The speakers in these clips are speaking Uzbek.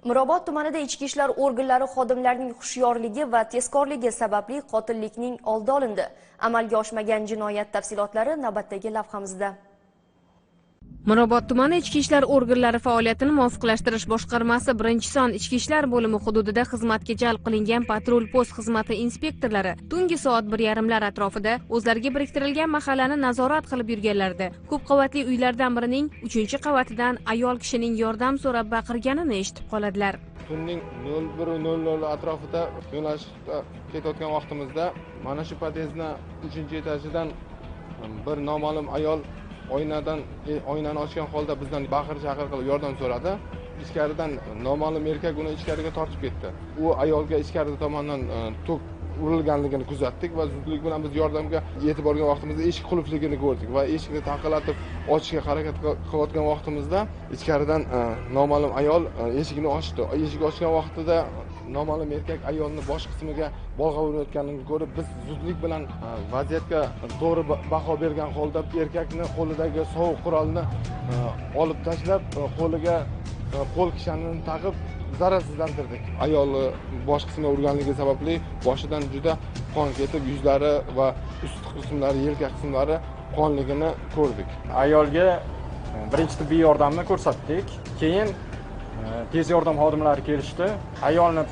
Mirobod tumanida ichki ishlar organlari xodimlarining hushyorligi va tezkorligi sababli qotillikning oldi olindi. Amalga oshmagan jinoyat tafsilotlari navbatdagi lavhamizda. Mirobod tumani ichki ishlar organlari faoliyatini muvofiqlashtirish boshqarmasi 1-son ichki ishlar bo'limi hududida xizmatga jalb qilingan patrul post xizmati inspektorlari tungi soat 1:30 atrofida o'zlariga biriktirilgan mahallani nazorat qilib yurganlarida ko'p qavatli uylardan birining 3-qavatidan ayol kishining yordam so'rab baqirganini eshitib qoladilar. Tunning 01:00 atrofida yo'nalishda ketayotgan vaqtimizda mana shu podyezdning 3-etajidan bir noma'lum ayol oynani ochgan holda bizdan baqir-chaqir qilib yordam so'radi. Ichkaridan noma'lum erkak uni ichkariga tortib ketdi. U ayolga ichkarida tomonidan tok urilganligini kuzatdik va zudlik bilan biz yordamga yetib borgan vaqtimizda eshik qulfligini ko'rdik va eshikni taqillatib ochishga harakat qilayotgan vaqtimizda ichkaridan noma'lum ayol eshikni ochdi. Eshik ochgan vaqtida noma'lum erkak ayolni bosh qismiga bolg'a urayotganini ko'rib, biz zudlik bilan vaziyatga to'g'ri baho bergan holda erkakni qo'lidagi sovuq qurolni olib tashlab, qo'liga qo'l kishanini taqib zararsizlantirdik. Ayolni bosh qismiga urganligi sababli boshidan juda qon ketib, yuzlari va ust qismlari, yelka qismlari qonligini ko'rdik. Ayolga birinchi tibbiy yordamni ko'rsatdik. Keyin tez yordam xodimlari kelishdi. Ayolni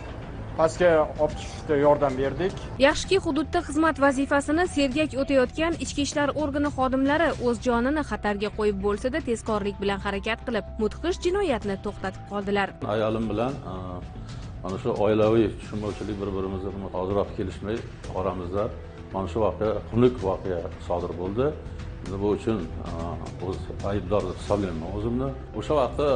pastga olib tushishda yordam berdik. Yaxshiki hududda xizmat vazifasini sergak o'tayotgan ichki ishlar organi xodimlari o'z jonini xatarga qo'yib bo'lsa-da tezkorlik bilan harakat qilib, mudhish jinoyatni to'xtatib qoldilar. Ayolim bilan mana shu oilaviy tushunmovchilik bir-birimizni hoziroq kelishmay oramizda mana shu xunuk voqea sodir bo'ldi. Bu uchun o'z aybdor deb hisoblayman o'zimni. O'sha vaqtda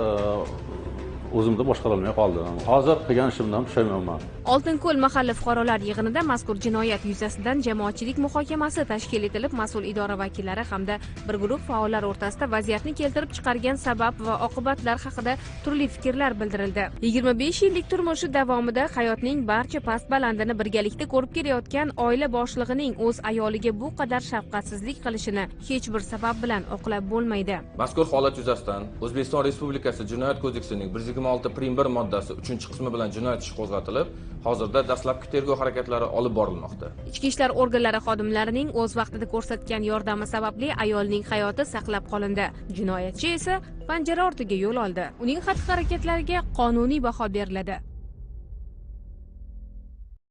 o'zimda boshqara olmay qoldim. Hozir qilgan ishimdan pushaymonman. Oltinko'l mahalla fuqarolar yig'inida mazkur jinoyat yuzasidan jamoatchilik muhokamasi tashkil etilib, mas'ul idora vakillari hamda bir guruh faollar o'rtasida vaziyatni keltirib chiqargan sabab va oqibatlar haqida turli fikrlar bildirildi. 25 yillik turmushi davomida hayotning barcha past-balandini birgalikda ko'rib kelayotgan oila boshlig'ining o'z ayoliga bu qadar shafqatsizlik qilishini hech bir sabab bilan oqlab bo'lmaydi. Mazkur holat yuzasidan O'zbekiston Respublikasi Jinoyat kodeksining 126.1 moddasi 3-qismi bilan jinoyat ishi qo'zg'atilib, hozirda dastlabki tergov harakatlari olib borilmoqda. Ichki ishlar organlari xodimlarining o'z vaqtida ko'rsatgan yordami sababli ayolning hayoti saqlab qolindi. Jinoyatchi esa panjara ortiga yo'l oldi. Uning xatti-harakatlariga qonuniy baho beriladi.